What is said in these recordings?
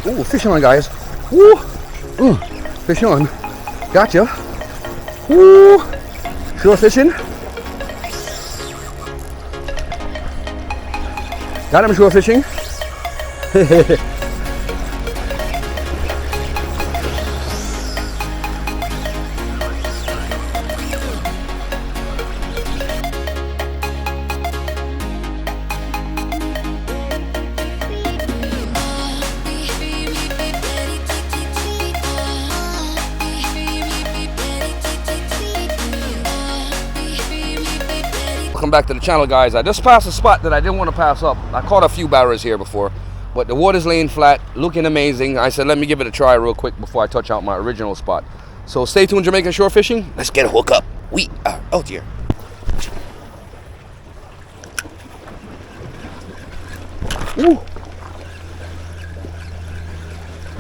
Ooh, fish on, guys. Woo! Fish on. Gotcha. Woo! Shore fishing. Got him shore fishing. Welcome back to the channel, guys. I just passed a spot that I didn't want to pass up. I caught a few barras here before, but the water's laying flat, looking amazing. I said, let me give it a try real quick before I touch out my original spot. So stay tuned, Jamaican shore fishing. Let's get a hook up. We are out here. Ooh.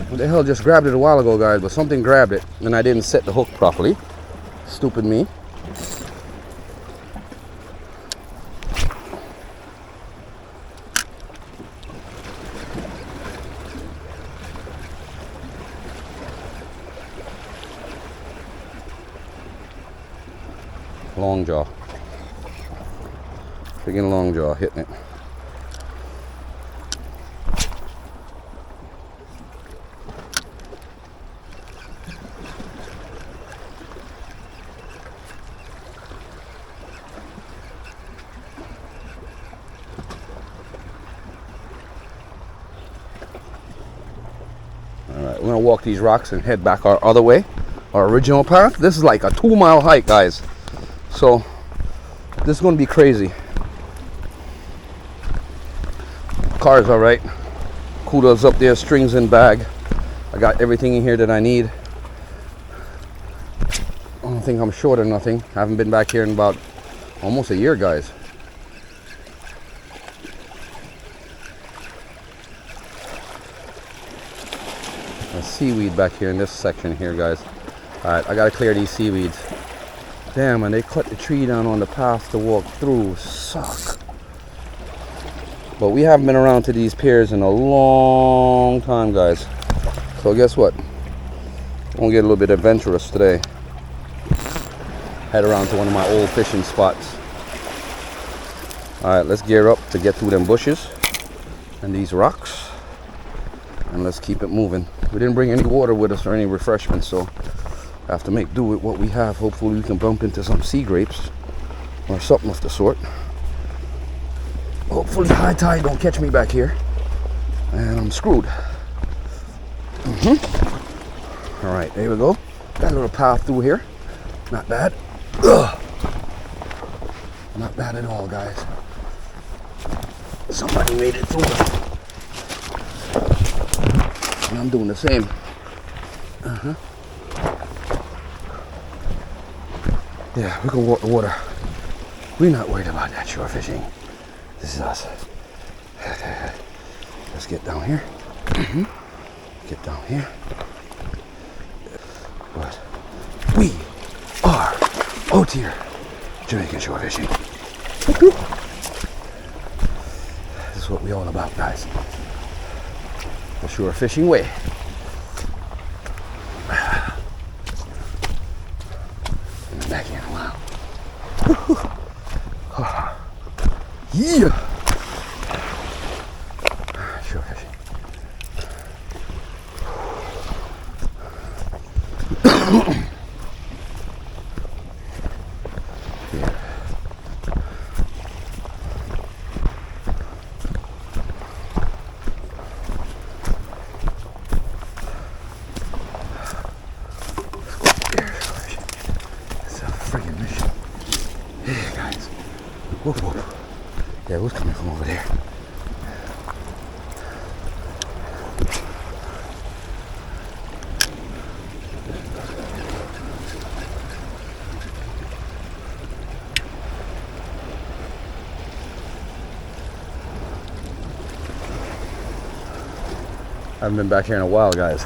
What the hell, just grabbed it a while ago, guys, but something grabbed it and I didn't set the hook properly. Stupid me. Long jaw. Friggin' long jaw hitting it. Alright, we're gonna walk these rocks and head back our other way, our original path. This is like a 2-mile hike, guys. So this is going to be crazy. Car's all right. Kudos up there, strings and bag. I got everything in here that I need. I don't think I'm short of nothing. I haven't been back here in about almost a year, guys. There's seaweed back here in this section here, guys. All right, I got to clear these seaweeds. Damn, and they cut the tree down on the path to walk through. Suck. But we haven't been around to these piers in a long time, guys. So guess what? I'm gonna get a little bit adventurous today. Head around to one of my old fishing spots. Alright, let's gear up to get through them bushes and these rocks. And let's keep it moving. We didn't bring any water with us or any refreshments, so have to make do with what we have. Hopefully we can bump into some sea grapes or something of the sort. Hopefully high tide don't catch me back here and I'm screwed. All right, there we go. Got a little path through here. Not bad. Ugh. Not bad at all, guys. Somebody made it through. And I'm doing the same. Yeah, we can walk the water. We're not worried about that shore fishing. This is us. Let's get down here. Get down here. But we are out here Jamaican shore fishing. This is what we're all about, guys. The shore fishing way. Back in a while. Yeah. Shore fishing. Here. Whoop, whoop. Yeah, it was coming from over there. I haven't been back here in a while, guys.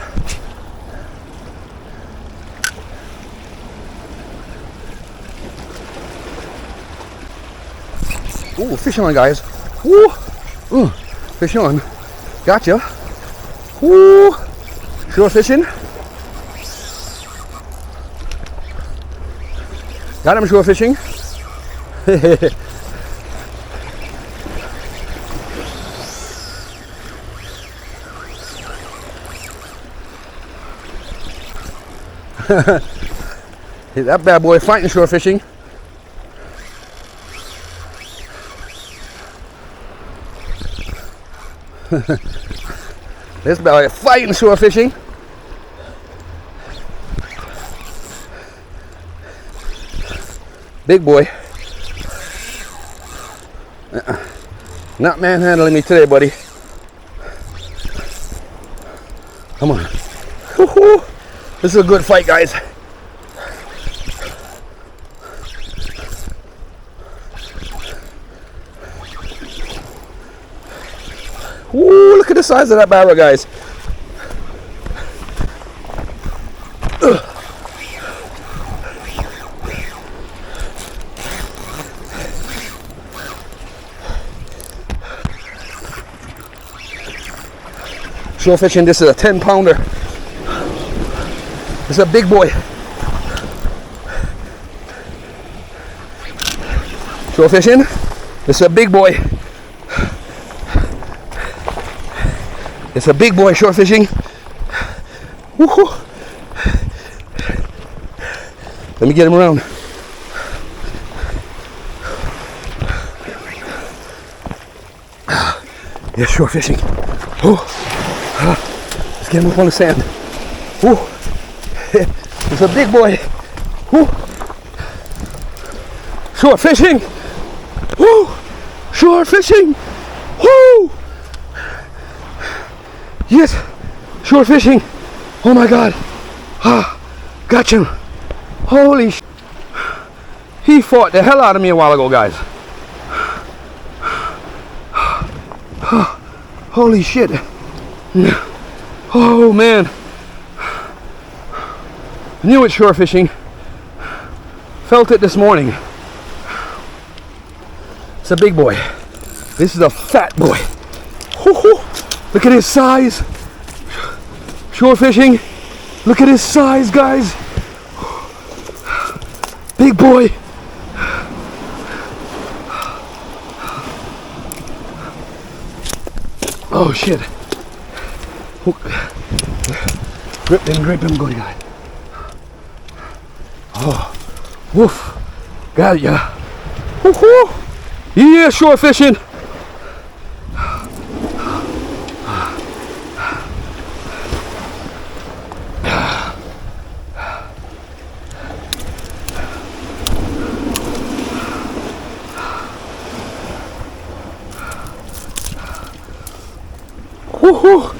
Ooh, fish on, guys. Woo! Fish on. Gotcha. Woo! Shore fishing. Got him shore fishing. That bad boy fighting shore fishing. This bad boy fighting shore fishing. Big boy. Not manhandling me today, buddy. Come on. Woo-hoo. This is a good fight, guys. Ooh, look at the size of that barrel, guys. Ugh. Shore fishing, this is a 10-pounder. This is a big boy. Shore fishing, this is a big boy. It's a big boy shore fishing. Woo-hoo. Let me get him around. Yeah, shore fishing. Let's get him up on the sand. Woo. It's a big boy. Woo. Shore fishing. Woo. Shore fishing. Woo. Yes. Shore fishing. Oh my God. Got him. Holy sh. He fought the hell out of me a while ago, guys. Holy shit. Oh man. Knew it shore fishing. Felt it this morning. It's a big boy. This is a fat boy. Look at his size. Shore fishing. Look at his size, guys. Big boy. Oh shit. Grip him, good guy. Oh, woof. Got ya. Woo-hoo. Yeah, shore fishing. Woo-hoo.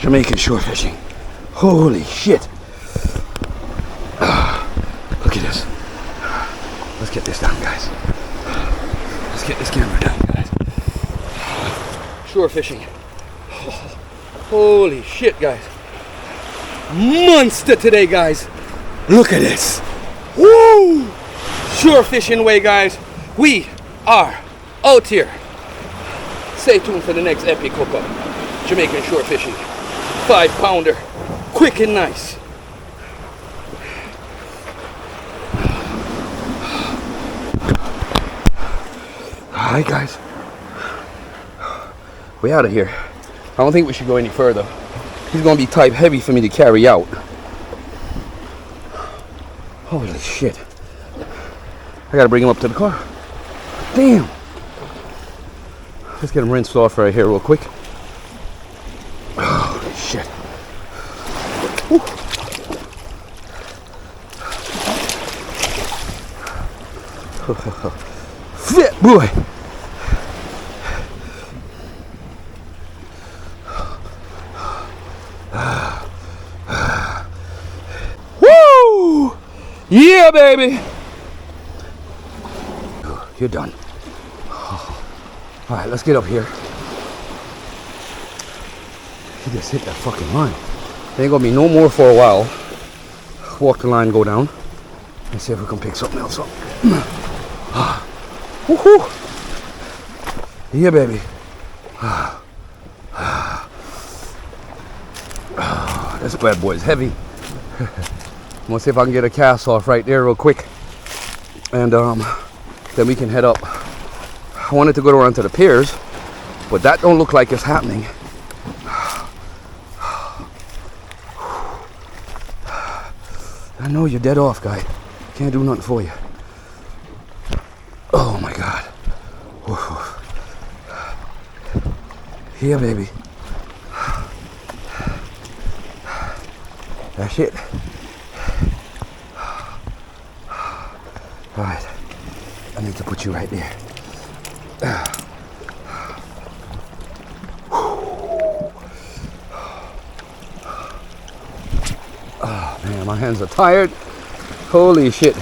Jamaican shore fishing. Holy shit. Look at this. Let's get this down, guys. Let's get this camera down, guys. Shore fishing. Oh, holy shit, guys. Monster today, guys. Look at this. Woo! Shore fishing way, guys. We are out here. Stay tuned for the next epic hookup. Jamaican shore fishing. 5-pounder. Quick and nice. Alright, guys. We're out of here. I don't think we should go any further. He's gonna be type heavy for me to carry out. Holy shit. I gotta bring him up to the car. Damn. Let's get him rinsed off right here real quick. Holy shit. Woo. Fit boy. Woo! Yeah, baby. You're done. All right, let's get up here. He just hit that fucking line. There ain't gonna be no more for a while. Walk the line, go down. Let's see if we can pick something else up. Woohoo! Yeah, baby. This bad boy is heavy. I'm gonna see if I can get a cast off right there real quick, and then we can head up. I wanted to go around to the piers, but that don't look like it's happening. I know you're dead off, guy. Can't do nothing for you. Oh my God. Here, baby. That's it. All right. I need to put you right there. Oh man, my hands are tired. Holy shit.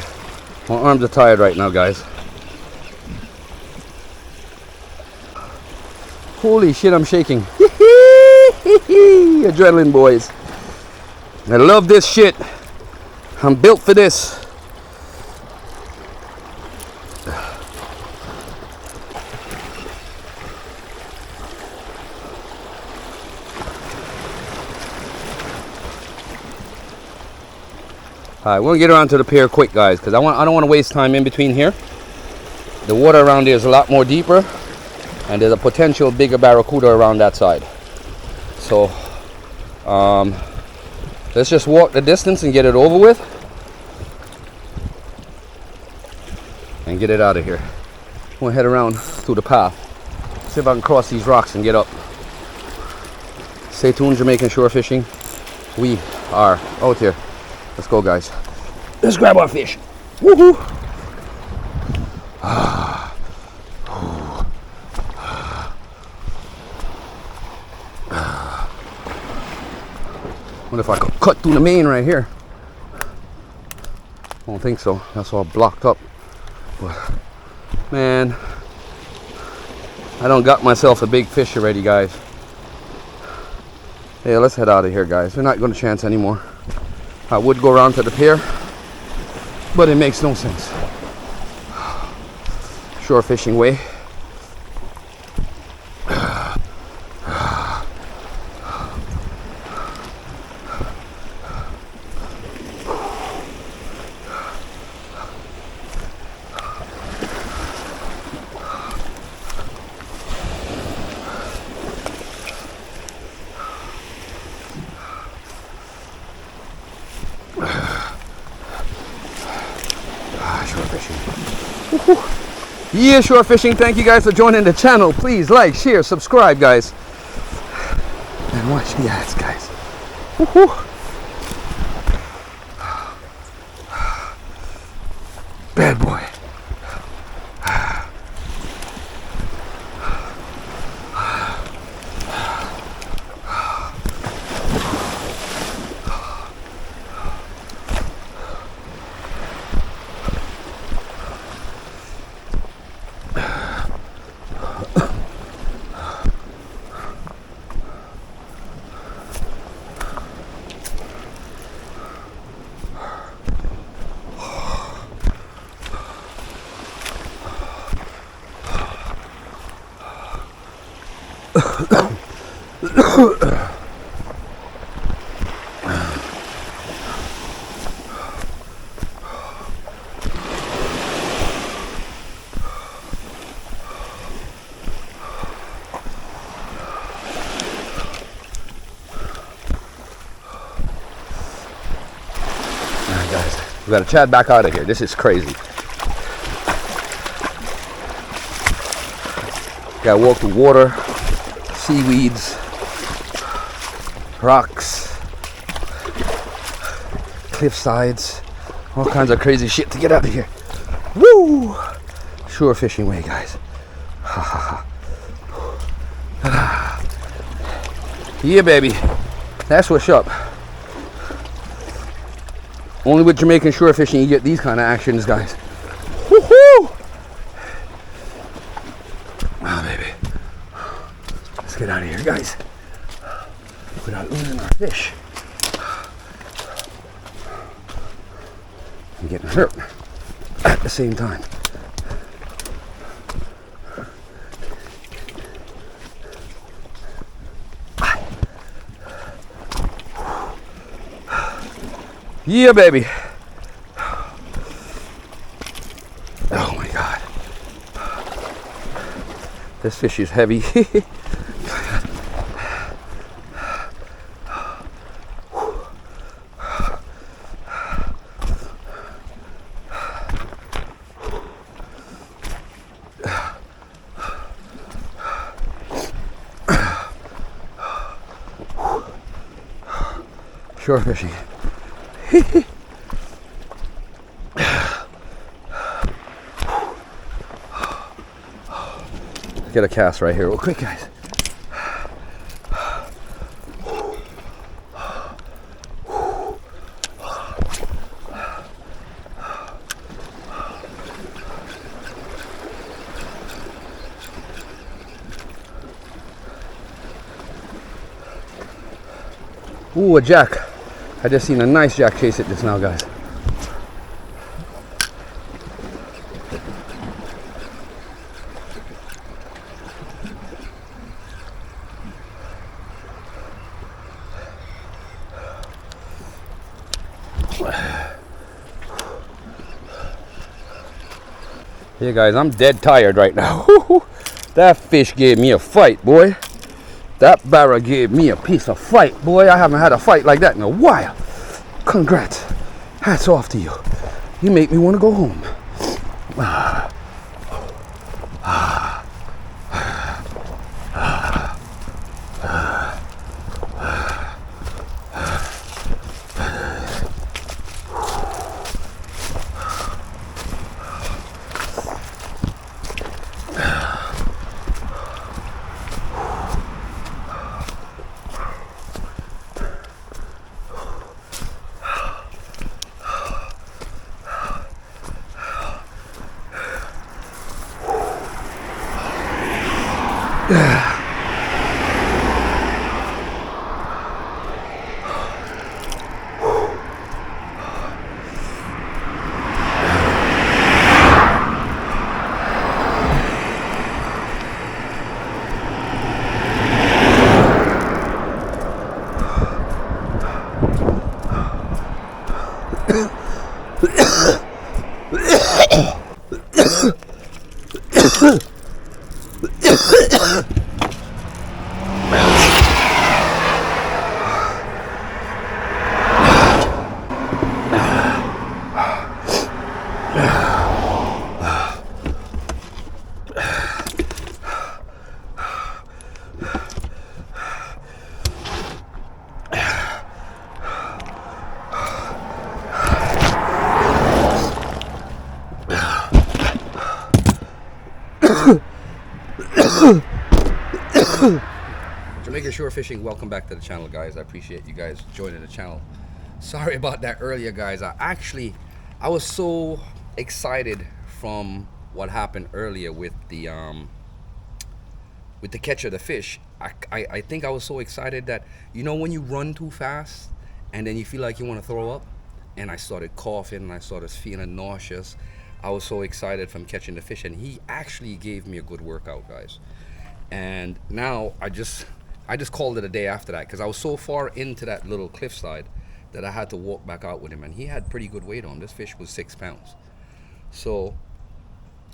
My arms are tired right now, guys. Holy shit, I'm shaking. Adrenaline, boys. I love this shit. I'm built for this. Alright, we're gonna get around to the pier quick, guys, because I don't want to waste time in between here. The water around there is a lot more deeper, and there's a potential bigger barracuda around that side. So let's just walk the distance and get it over with and get it out of here. I'm gonna head around through the path, see if I can cross these rocks and get up. Stay tuned, Jamaican shore fishing. We are out here. Let's go, guys. Let's grab our fish. Woohoo! What if I could cut through the main right here? I don't think so. That's all blocked up. But man, I don't got myself a big fish already, guys. Yeah, let's head out of here, guys. We're not going to chance anymore. I would go around to the pier, but it makes no sense. Shore fishing way. Yeah, shore fishing. Thank you guys for joining the channel. Please like, share, subscribe, guys, and watch the ads, guys. Woo-hoo. Bad boy. We gotta chat back out of here. This is crazy. Gotta walk through water, seaweeds, rocks, cliff sides, all kinds of crazy shit to get out of here. Woo! Shore fishing way, guys. Yeah, baby. That's what's up. Only with Jamaican shore fishing you get these kind of actions, guys. Woohoo! Ah, baby. Let's get out of here, guys, without losing our fish and getting hurt at the same time. Yeah, baby. Oh my God. This fish is heavy. Shore fishing. Get a cast right here real quick, guys. Ooh, a jack. I just seen a nice jack chase it just now, guys. Yeah, guys, I'm dead tired right now. That fish gave me a fight, boy. That barra gave me a piece of fight, boy. I haven't had a fight like that in a while. Congrats. Hats off to you. You make me want to go home. Jamaican Shore Fishing, welcome back to the channel, guys. I appreciate you guys joining the channel. Sorry about that earlier, guys. I was so excited from what happened earlier with the catch of the fish. I think I was so excited that, you know, when you run too fast and then you feel like you want to throw up, and I started coughing and I started feeling nauseous. I was so excited from catching the fish, and he actually gave me a good workout, guys. And now I just called it a day after that, because I was so far into that little cliffside that I had to walk back out with him, and he had pretty good weight on him. This fish was 6 pounds. So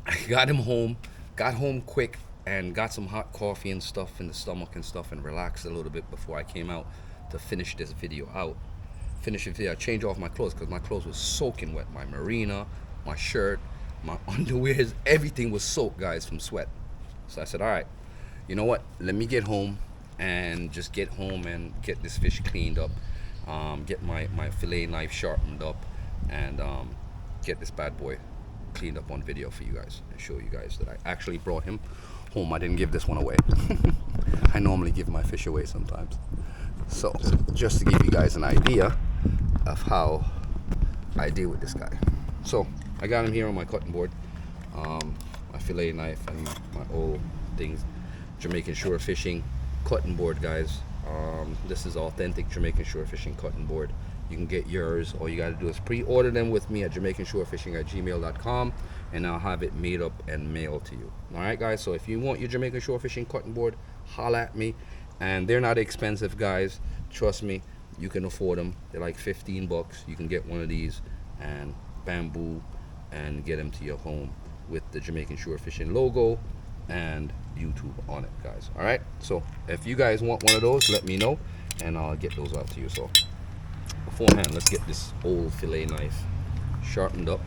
I got him home, got home quick, and got some hot coffee and stuff in the stomach and stuff, and relaxed a little bit before I came out to finish this video out. Finish the video, change off my clothes, because my clothes was soaking wet. My marina, my shirt, my underwears, everything was soaked, guys, from sweat. So I said, all right, you know what, let me get home and just get home and get this fish cleaned up, get my fillet knife sharpened up, and get this bad boy cleaned up on video for you guys, and show you guys that I actually brought him home. I didn't give this one away. I normally give my fish away sometimes. So just to give you guys an idea of how I deal with this guy. So I got him here on my cutting board, my fillet knife, and my old things. Jamaican Shore Fishing cutting board, guys. This is authentic Jamaican Shore Fishing cutting board. You can get yours. All you got to do is pre-order them with me at jamaicanshorefishing@gmail.com, and I'll have it made up and mailed to you. All right, guys. So if you want your Jamaican Shore Fishing cutting board, holla at me. And they're not expensive, guys. Trust me. you can afford them. They're like 15 bucks. You can get one of these and bamboo and get them to your home with the Jamaican Shore Fishing logo and YouTube on it, guys. All right, so if you guys want one of those, let me know and I'll get those out to you. So beforehand, let's get this old fillet knife sharpened up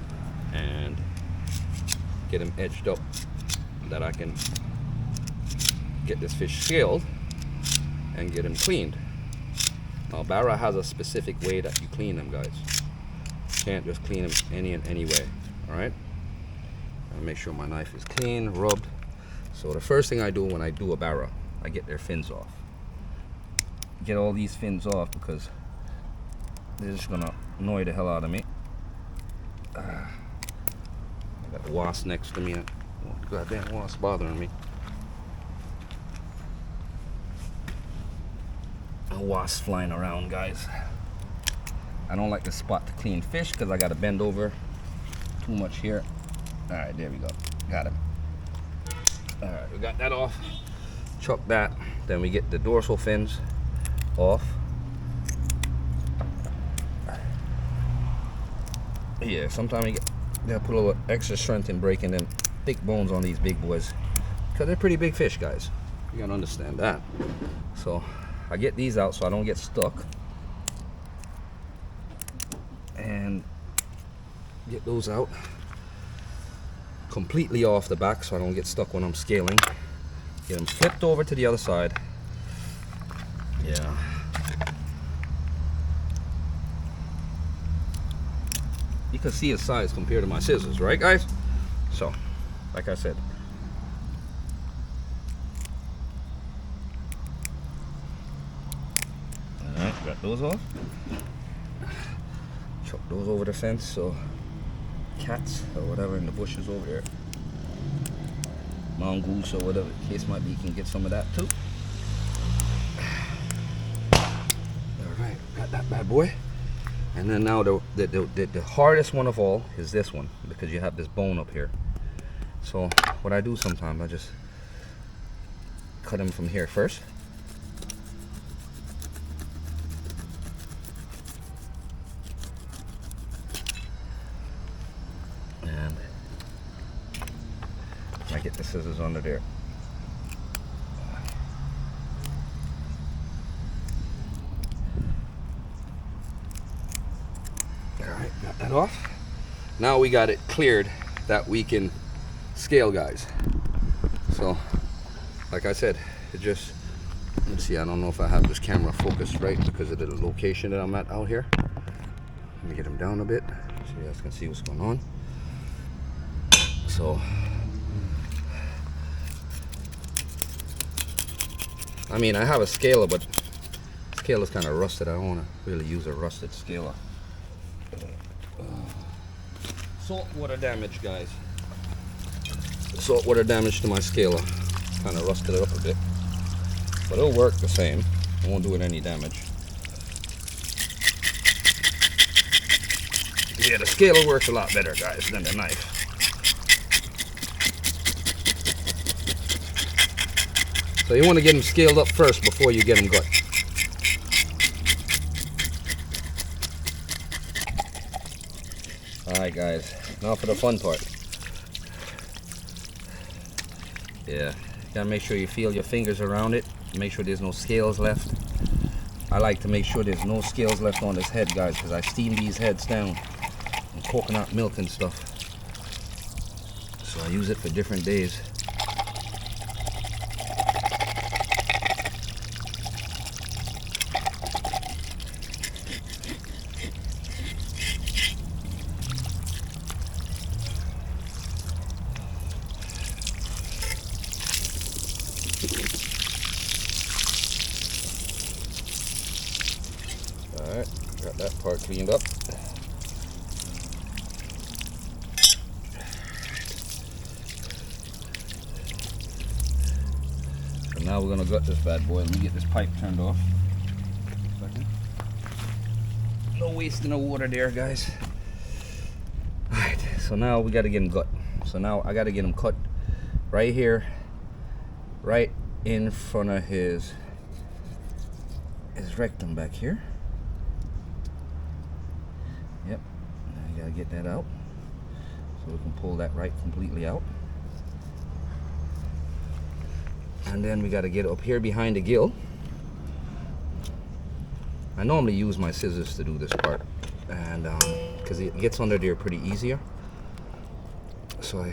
and get them edged up that I can get this fish scaled and get them cleaned. Now Barra has a specific way that you clean them, guys. You can't just clean them any way. All right, I'll make sure my knife is clean, rubbed. So the first thing I do when I do a Barra, I get their fins off. Get all these fins off because they're just gonna annoy the hell out of me. I got the wasp next to me. Goddamn wasp bothering me. A wasp flying around, guys. I don't like to spot to clean fish because I gotta bend over too much here. All right, there we go. Got him. All right, we got that off. Chuck that. Then we get the dorsal fins off. Yeah, sometimes you gotta put a little extra strength in breaking them thick bones on these big boys because they're pretty big fish, guys. You gotta understand that. So I get these out so I don't get stuck, and get those out completely off the back so I don't get stuck when I'm scaling. Get them flipped over to the other side. Yeah. You can see his size compared to my scissors, right, guys? So, like I said, all right, got those off. Chuck those over the fence so cats or whatever in the bushes over there, mongoose or whatever the case might be, can get some of that too. All right, got that bad boy. And then now the hardest one of all is this one, because you have this bone up here. So what I do sometimes, I just cut him from here first. And I get the scissors under there. Alright, got that off. Now we got it cleared that we can scale, guys. So, like I said, it just, let's see, I don't know if I have this camera focused right because of the location that I'm at out here. Let me get him down a bit so you guys can see what's going on. So, I mean, I have a scaler, but the scaler's kind of rusted. I don't want to really use a rusted scaler. Saltwater damage, guys. Saltwater damage to my scaler. Kind of rusted it up a bit, but it'll work the same. It won't do it any damage. Yeah, the scaler works a lot better, guys, than the knife. So you want to get them scaled up first before you get them gut. Alright, guys, now for the fun part. Yeah, you gotta make sure you feel your fingers around it. Make sure there's no scales left. I like to make sure there's no scales left on this head, guys, because I steam these heads down in coconut milk and stuff. So I use it for different days. Alright, got that part cleaned up. So now we're gonna gut this bad boy. Let me get this pipe turned off. No wasting of water there, guys. Alright, so now we gotta get him gut. So now I gotta get him cut right here, right in front of his rectum back here. Yep, now you gotta get that out so we can pull that right completely out. And then we gotta get up here behind the gill. I normally use my scissors to do this part, and because it gets under there pretty easier. So I'm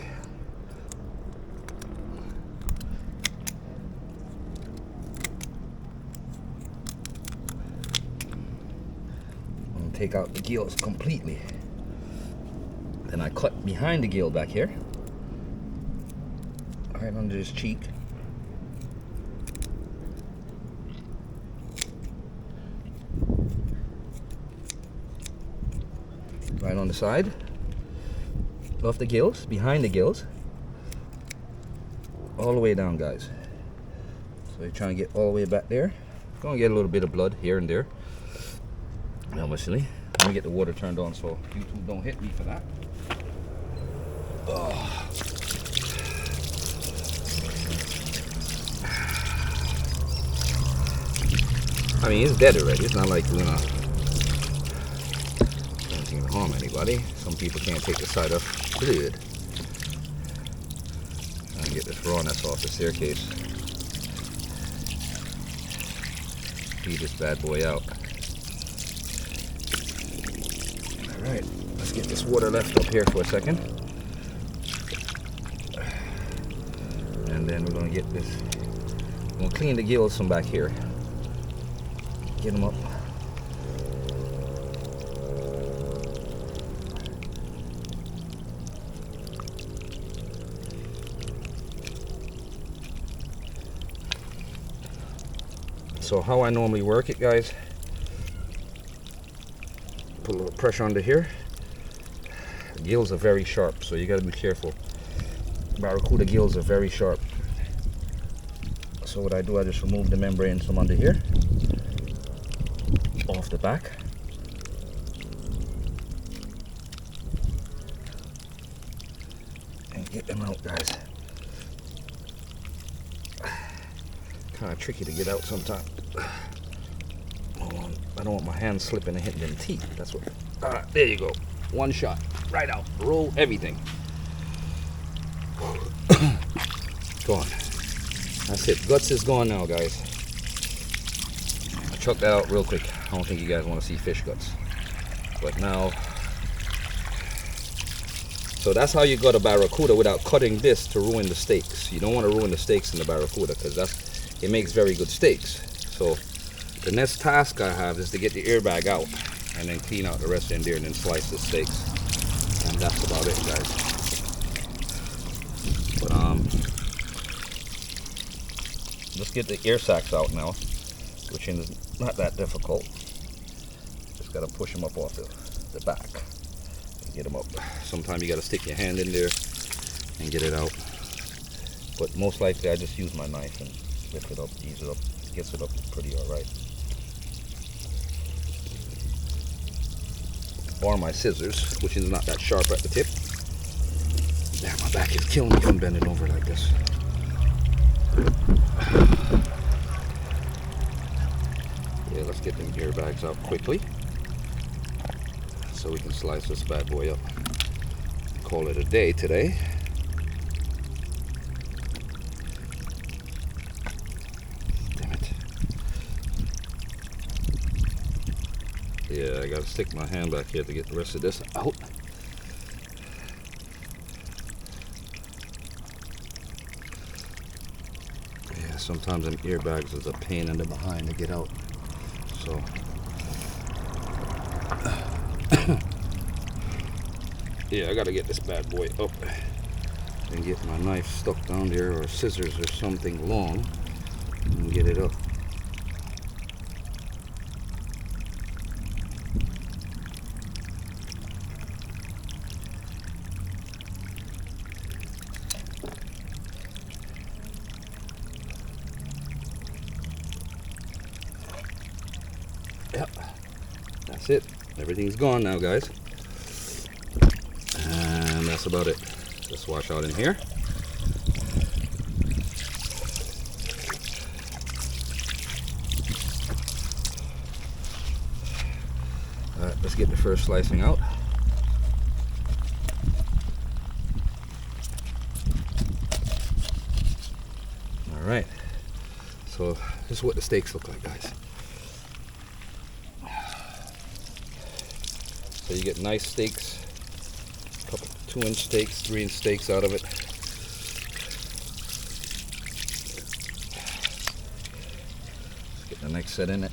gonna take out the gills completely. Then I cut behind the gill back here, right under his cheek. Right on the side of the gills, behind the gills, all the way down, guys. So you're trying to get all the way back there. Gonna get a little bit of blood here and there, obviously. Let me get the water turned on so YouTube don't hit me for that. Oh. I mean, it's dead already. It's not like we're gonna harm anybody. Some people can't take the sight of blood. I'll get this rawness off the staircase. Feed this bad boy out. Alright, let's get this water left up here for a second. And then we're going to get this, we're going to clean the gills from back here. Get them up. So how I normally work it, guys, put a little pressure under here. The gills are very sharp, so you got to be careful. Barracuda gills are very sharp. So what I do, I just remove the membranes from under here, off the back. And get them out, guys. Kind of tricky to get out sometimes. I don't want my hands slipping and hitting them teeth. That's what. There you go. One shot. Right out. Roll everything. Gone. That's it. Guts is gone now, guys. I chucked that out real quick. I don't think you guys want to see fish guts. But now. So that's how you got a barracuda without cutting this to ruin the steaks. You don't want to ruin the steaks in the barracuda because it makes very good steaks. So the next task I have is to get the airbag out and then clean out the rest in there and then slice the steaks. And that's about it, guys. But let's get the ear sacs out now, which is not that difficult. Just gotta push them up off the back and get them up. Sometimes you gotta stick your hand in there and get it out. But most likely I just use my knife and lift it up, ease it up, gets it up pretty alright. Or my scissors, which is not that sharp at the tip. Damn, my back is killing me from bending over like this. Yeah, let's get them airbags out quickly so we can slice this bad boy up. Call it a day today. Yeah, I gotta stick my hand back here to get the rest of this out. Yeah, sometimes them earbags is a pain in the behind to get out. So yeah, I gotta get this bad boy up and get my knife stuck down there or scissors or something long and get it up. Yep, that's it. Everything's gone now, guys. And that's about it. Just wash out in here. Let's get the first slicing out. All right. So this is what the steaks look like, guys. So you get nice steaks, a couple 2-inch steaks, 3-inch steaks out of it. Let's get the next set in it.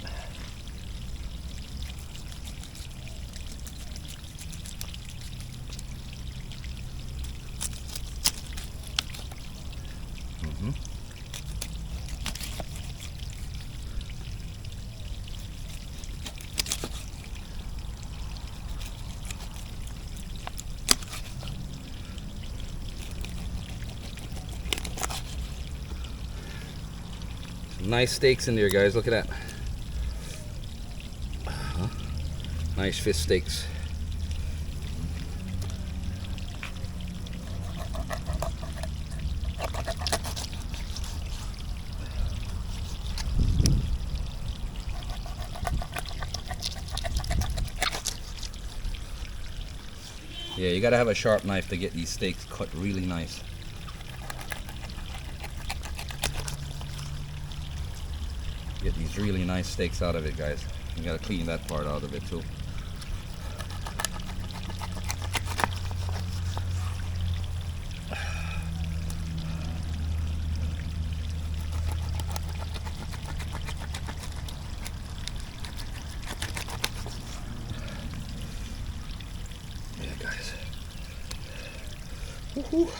Nice steaks in there, guys. Look at that. Nice fish steaks. Yeah, you gotta have a sharp knife to get these steaks cut really nice. Get these really nice steaks out of it, guys. You gotta clean that part out of it too. Yeah, guys. Woohoo!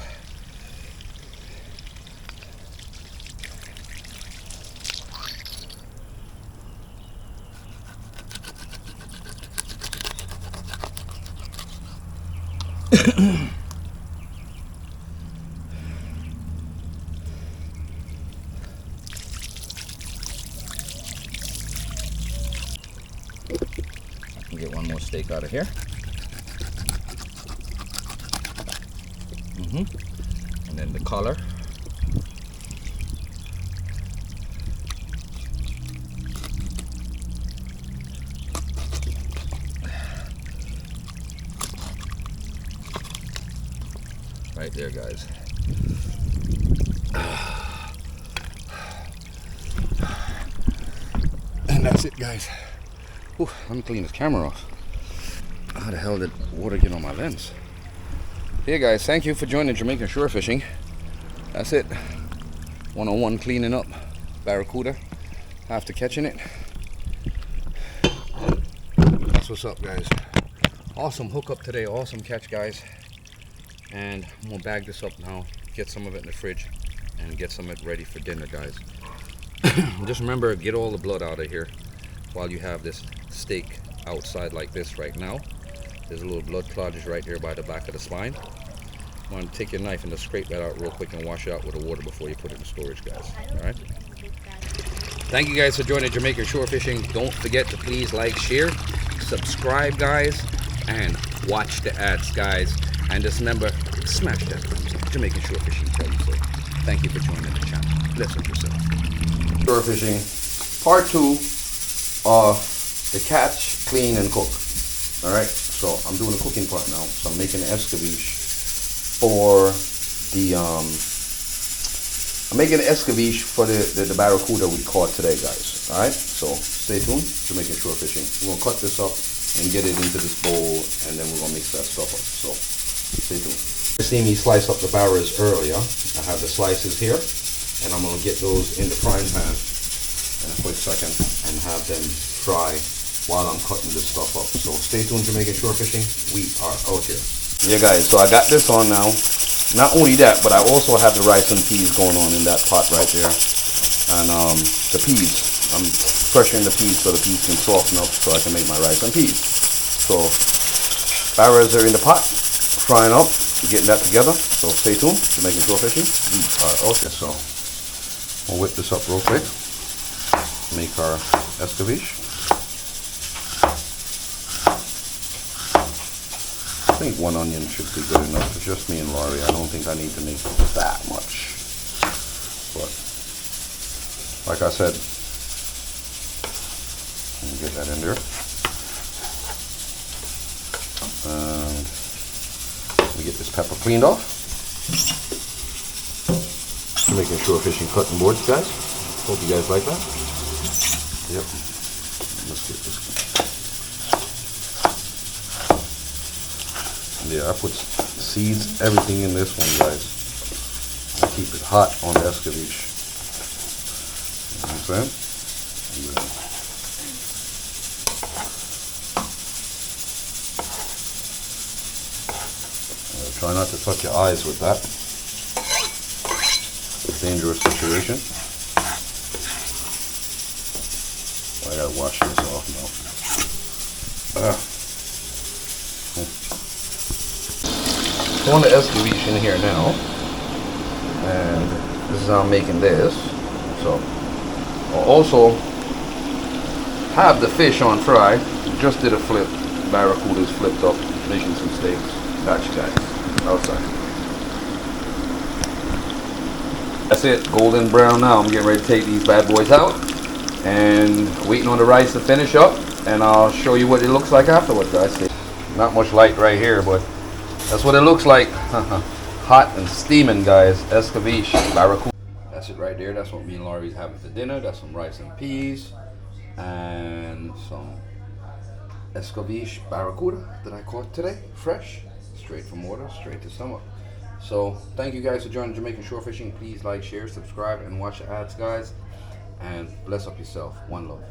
Get one more steak out of here. And then the collar. Right there, guys. And that's it, guys. Whew, let me clean this camera off. How the hell did water get on my lens? Hey guys, thank you for joining Jamaican Shore Fishing. That's it. 101 cleaning up Barracuda after catching it. That's what's up, guys. Awesome hookup today, awesome catch, guys. And I'm gonna bag this up now, get some of it in the fridge, and get some of it ready for dinner, guys. Just remember, get all the blood out of here while you have this steak outside like this right now. There's a little blood clottage right there by the back of the spine. You want to take your knife and just scrape that out real quick and wash it out with the water before you put it in storage, guys. All right. Thank you guys for joining Jamaican Shore Fishing. Don't forget to please like, share, subscribe, guys, and watch the ads, guys. And just remember, smash that thumbs up. Jamaican Shore Fishing tell you so. Thank you for joining the channel. Bless up yourself. Shore Fishing, part 2 of the catch, clean, and cook. All right. So I'm doing the cooking part now. So I'm making the Escovitch for the I'm making the Escovitch for the Barracuda we caught today, guys. All right. So stay tuned. Jamaican Shore Fishing. We're gonna cut this up and get it into this bowl, and then we're gonna mix that stuff up. So stay tuned. You see me slice up the barras earlier. I have the slices here, and I'm gonna get those in the frying pan in a quick second and have them fry while I'm cutting this stuff up. So stay tuned, Jamaican Shore Fishing. We are out here. Yeah, guys, so I got this on now. Not only that, but I also have the rice and peas going on in that pot right there. And the peas, I'm pressuring the peas so the peas can soften up so I can make my rice and peas. So barras are in the pot, frying up, getting that together. So stay tuned, Jamaican Shore Fishing. We are out here. So we'll whip this up real quick. Make our Escovitch. I think 1 onion should be good enough. It's just me and Laurie. I don't think I need to make that much. But like I said, get that in there. Let me get this pepper cleaned off. Making sure fishing cutting boards, guys. Hope you guys like that. Yep. Let's get this. Yeah, I put seeds, everything in this one, guys. I keep it hot on the Escovitch. You know what I'm saying? Try not to touch your eyes with that. Dangerous situation. I gotta wash this off now. Throwing the Escovitch in here now, and this is how I'm making this. So I'll also have the fish on fry. Just did a flip. Barracuda's flipped up, making some steaks. Gotcha, guys. Outside. That's it, golden brown now. I'm getting ready to take these bad boys out and waiting on the rice to finish up, and I'll show you what it looks like afterwards, guys. Not much light right here, but that's what it looks like. Hot and steaming, guys. Escovitch, Barracuda. That's it right there. That's what me and Laurie's having for dinner. That's some rice and peas and some Escovitch Barracuda that I caught today, fresh, straight from water, straight to summer. So thank you guys for joining Jamaican Shore Fishing. Please like, share, subscribe, and watch the ads, guys. And bless up yourself. One love.